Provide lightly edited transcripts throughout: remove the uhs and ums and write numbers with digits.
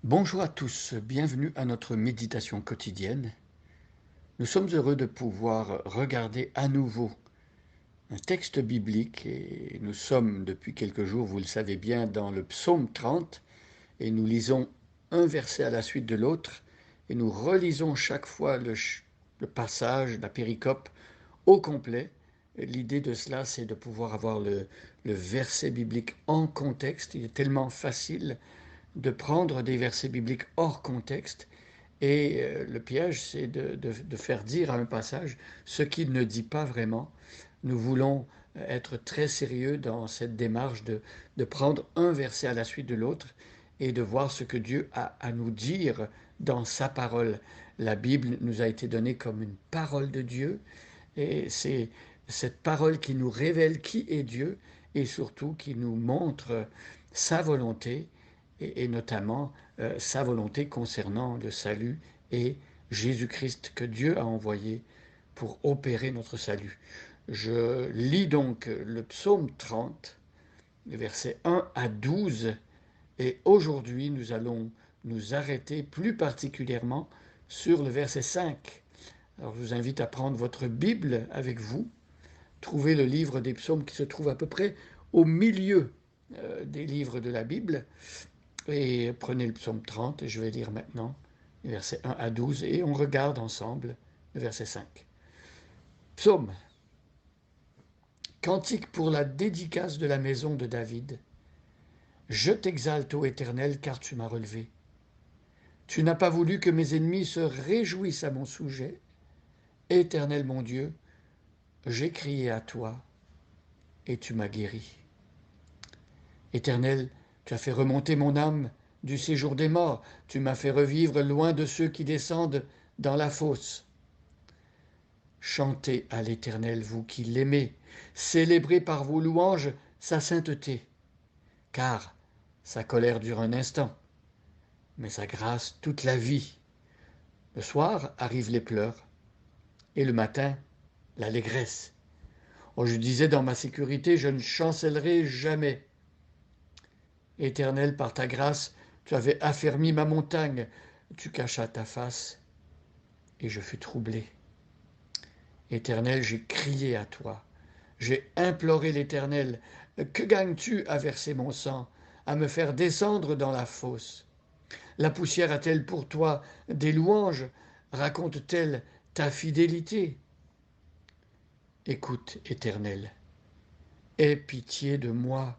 Bonjour à tous, bienvenue à notre méditation quotidienne. Nous sommes heureux de pouvoir regarder à nouveau un texte biblique et nous sommes depuis quelques jours, vous le savez bien, dans le psaume 30 et nous lisons un verset à la suite de l'autre et nous relisons chaque fois le passage, la péricope au complet. L'idée de cela, c'est de pouvoir avoir le verset biblique en contexte. Il est tellement facile de prendre des versets bibliques hors contexte et le piège, c'est de faire dire à un passage ce qu'il ne dit pas vraiment. Nous voulons être très sérieux dans cette démarche de prendre un verset à la suite de l'autre et de voir ce que Dieu a à nous dire dans sa parole. La Bible nous a été donnée comme une parole de Dieu et c'est cette parole qui nous révèle qui est Dieu et surtout qui nous montre sa volonté et notamment sa volonté concernant le salut et Jésus-Christ que Dieu a envoyé pour opérer notre salut. Je lis donc le psaume 30, versets 1 à 12, et aujourd'hui nous allons nous arrêter plus particulièrement sur le verset 5. Alors je vous invite à prendre votre Bible avec vous, trouver le livre des psaumes qui se trouve à peu près au milieu des livres de la Bible, et prenez le psaume 30, et je vais lire maintenant les versets 1 à 12, et on regarde ensemble le verset 5. Psaume, cantique pour la dédicace de la maison de David. Je t'exalte, ô Éternel, car tu m'as relevé. Tu n'as pas voulu que mes ennemis se réjouissent à mon sujet. Éternel mon Dieu, j'ai crié à toi, et tu m'as guéri. Éternel, tu as fait remonter mon âme du séjour des morts, tu m'as fait revivre loin de ceux qui descendent dans la fosse. Chantez à l'Éternel, vous qui l'aimez, célébrez par vos louanges sa sainteté, car sa colère dure un instant, mais sa grâce toute la vie. Le soir arrivent les pleurs, et le matin, l'allégresse. Oh, je disais dans ma sécurité, je ne chancellerai jamais. Éternel, par ta grâce, tu avais affermi ma montagne, tu cachas ta face, et je fus troublé. Éternel, j'ai crié à toi, j'ai imploré l'Éternel. Que gagnes-tu à verser mon sang, à me faire descendre dans la fosse? La poussière a-t-elle pour toi des louanges? Raconte-t-elle ta fidélité? Écoute, Éternel, aie pitié de moi.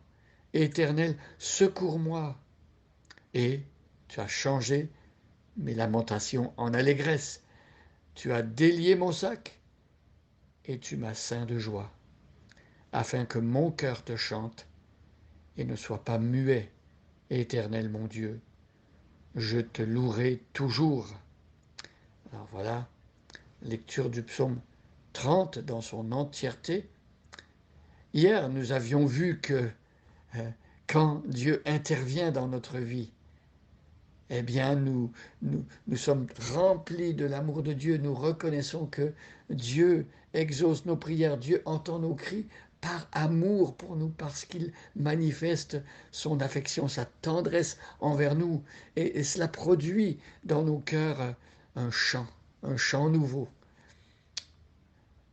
Éternel, secours-moi. Et tu as changé mes lamentations en allégresse. Tu as délié mon sac et tu m'as ceint de joie, afin que mon cœur te chante et ne soit pas muet. Éternel mon Dieu, je te louerai toujours. Alors voilà, lecture du psaume 30 dans son entièreté. Hier, nous avions vu que euh, quand Dieu intervient dans notre vie, eh bien, nous sommes remplis de l'amour de Dieu. Nous reconnaissons que Dieu exauce nos prières, Dieu entend nos cris par amour pour nous, parce qu'il manifeste son affection, sa tendresse envers nous. Et cela produit dans nos cœurs un chant nouveau.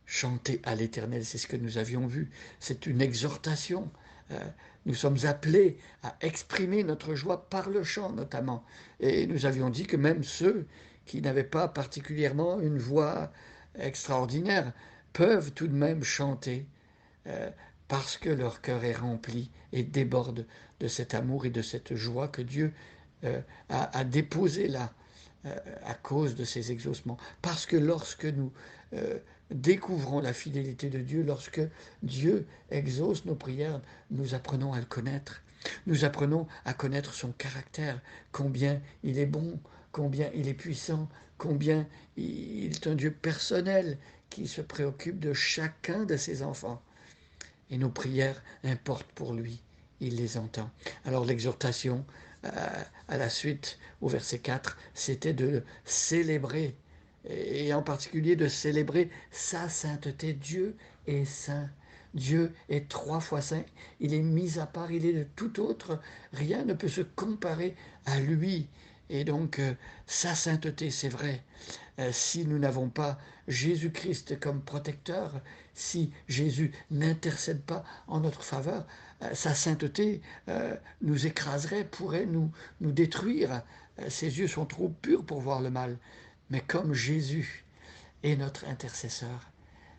Chanter à l'Éternel, c'est ce que nous avions vu. C'est une exhortation. Euh, Nous sommes appelés à exprimer notre joie par le chant notamment. Et nous avions dit que même ceux qui n'avaient pas particulièrement une voix extraordinaire peuvent tout de même chanter euh, parce que leur cœur est rempli et déborde de cet amour et de cette joie que Dieu a déposé là à cause de ces exaucements. Parce que lorsque nous découvrons la fidélité de Dieu, lorsque Dieu exauce nos prières, nous apprenons à le connaître. Nous apprenons à connaître son caractère, combien il est bon, combien il est puissant, combien il est un Dieu personnel qui se préoccupe de chacun de ses enfants. Et nos prières importent pour lui. Il les entend. Alors l'exhortation à la suite, au verset 4, c'était de célébrer, et en particulier de célébrer sa sainteté. Dieu est saint. Dieu est trois fois saint. Il est mis à part, il est de tout autre. Rien ne peut se comparer à lui. Et donc, sa sainteté, c'est vrai, si nous n'avons pas Jésus-Christ comme protecteur, si Jésus n'intercède pas en notre faveur, sa sainteté nous écraserait, pourrait nous détruire. Ses yeux sont trop purs pour voir le mal. Mais comme Jésus est notre intercesseur,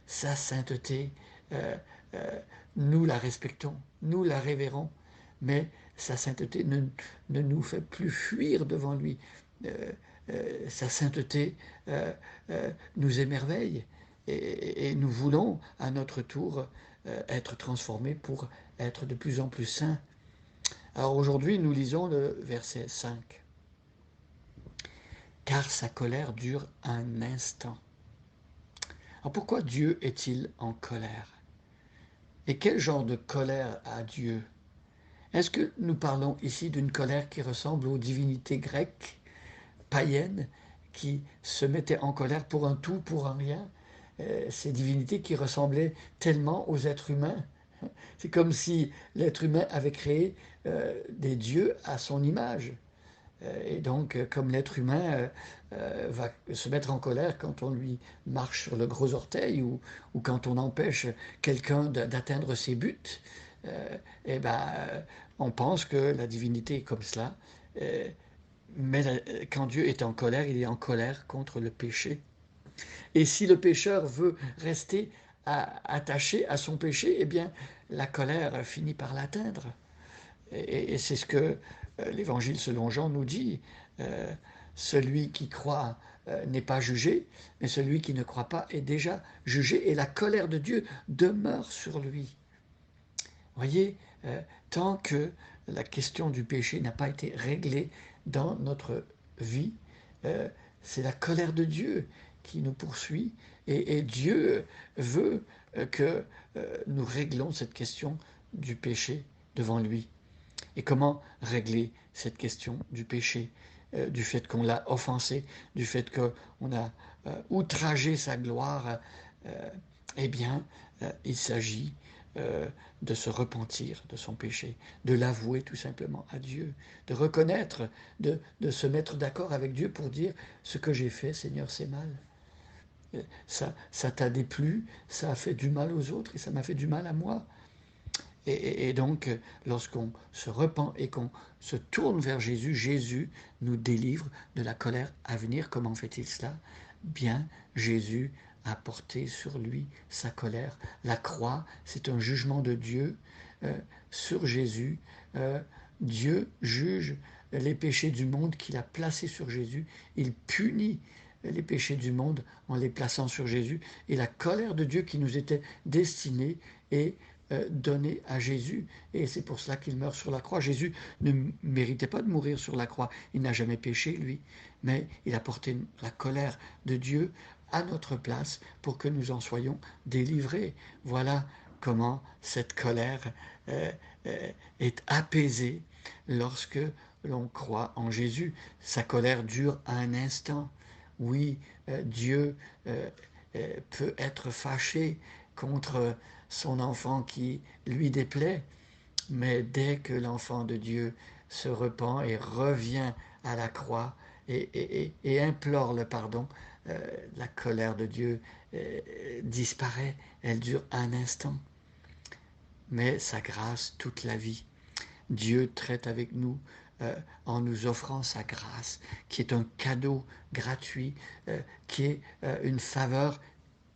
sa sainteté, euh, euh, nous la respectons, nous la révérons, mais sa sainteté ne nous fait plus fuir devant lui. Euh, sa sainteté nous émerveille et nous voulons à notre tour être transformés pour être de plus en plus saints. Alors aujourd'hui, nous lisons le verset 5. Car sa colère dure un instant. Alors pourquoi Dieu est-il en colère? Et quel genre de colère a Dieu? Est-ce que nous parlons ici d'une colère qui ressemble aux divinités grecques, païennes, qui se mettaient en colère pour un tout, pour un rien? Ces divinités qui ressemblaient tellement aux êtres humains. C'est comme si l'être humain avait créé des dieux à son image. Et donc, comme l'être humain va se mettre en colère quand on lui marche sur le gros orteil ou quand on empêche quelqu'un d'atteindre ses buts, eh ben, on pense que la divinité est comme cela. Euh, mais quand Dieu est en colère, il est en colère contre le péché. Et si le pécheur veut rester attaché à son péché, eh bien, la colère finit par l'atteindre. Et c'est ce que l'Évangile selon Jean nous dit. Euh, Celui qui croit n'est pas jugé, mais celui qui ne croit pas est déjà jugé, et la colère de Dieu demeure sur lui. Voyez, tant que la question du péché n'a pas été réglée dans notre vie, euh, c'est la colère de Dieu qui nous poursuit, et Dieu veut que nous réglons cette question du péché devant lui. Et comment régler cette question du péché, du fait qu'on l'a offensé, du fait qu'on a outragé sa gloire? euh, Eh bien, il s'agit de se repentir de son péché, de l'avouer tout simplement à Dieu, de reconnaître, de se mettre d'accord avec Dieu pour dire ce que j'ai fait, Seigneur, c'est mal. Ça t'a déplu, ça a fait du mal aux autres et ça m'a fait du mal à moi. Et donc, lorsqu'on se repent et qu'on se tourne vers Jésus, Jésus nous délivre de la colère à venir. Comment fait-il cela? Bien, Jésus a porté sur lui sa colère. La croix, c'est un jugement de Dieu sur Jésus. Dieu juge les péchés du monde qu'il a placés sur Jésus. Il punit les péchés du monde en les plaçant sur Jésus. Et la colère de Dieu qui nous était destinée est donné à Jésus. Et c'est pour cela qu'il meurt sur la croix. Jésus ne méritait pas de mourir sur la croix. Il n'a jamais péché, lui. Mais il a porté la colère de Dieu à notre place pour que nous en soyons délivrés. Voilà comment cette colère est apaisée lorsque l'on croit en Jésus. Sa colère dure un instant. Oui, Dieu peut être fâché contre son enfant qui lui déplaît, mais dès que l'enfant de Dieu se repent et revient à la croix et implore le pardon, la colère de Dieu disparaît, elle dure un instant, mais sa grâce toute la vie. Dieu traite avec nous en nous offrant sa grâce, qui est un cadeau gratuit, qui est une faveur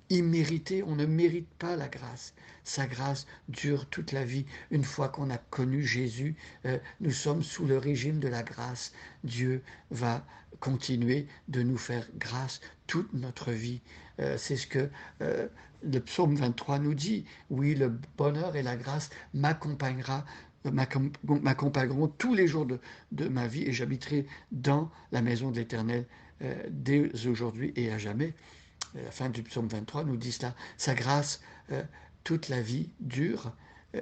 imméritée. On ne mérite pas la grâce. Sa grâce dure toute la vie. Une fois qu'on a connu Jésus, nous sommes sous le régime de la grâce. Dieu va continuer de nous faire grâce toute notre vie. C'est ce que le psaume 23 nous dit. Oui, le bonheur et la grâce m'accompagneront tous les jours de ma vie et j'habiterai dans la maison de l'Éternel dès aujourd'hui et à jamais. La fin du psaume 23 nous dit cela. Sa grâce, toute la vie dure.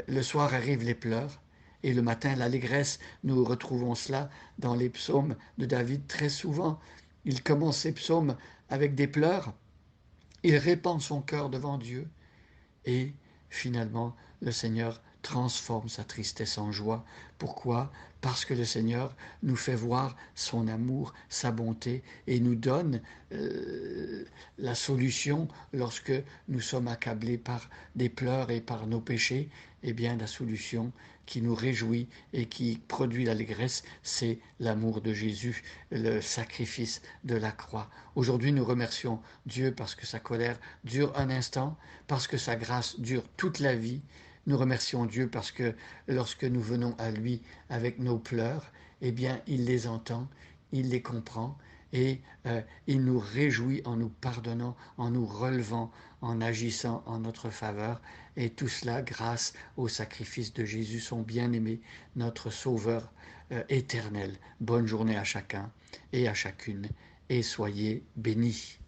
Le soir arrivent les pleurs et le matin l'allégresse. Nous retrouvons cela dans les psaumes de David très souvent. Il commence ses psaumes avec des pleurs. Il répand son cœur devant Dieu et finalement le Seigneur transforme sa tristesse en joie. Pourquoi? Parce que le Seigneur nous fait voir son amour, sa bonté et nous donne la solution lorsque nous sommes accablés par des pleurs et par nos péchés. Eh bien, la solution qui nous réjouit et qui produit l'allégresse, c'est l'amour de Jésus, le sacrifice de la croix. Aujourd'hui, nous remercions Dieu parce que sa colère dure un instant, parce que sa grâce dure toute la vie. Nous remercions Dieu parce que lorsque nous venons à lui avec nos pleurs, eh bien, il les entend, il les comprend et il nous réjouit en nous pardonnant, en nous relevant, en agissant en notre faveur. Et tout cela grâce au sacrifice de Jésus, son bien-aimé, notre Sauveur éternel. Bonne journée à chacun et à chacune et soyez bénis.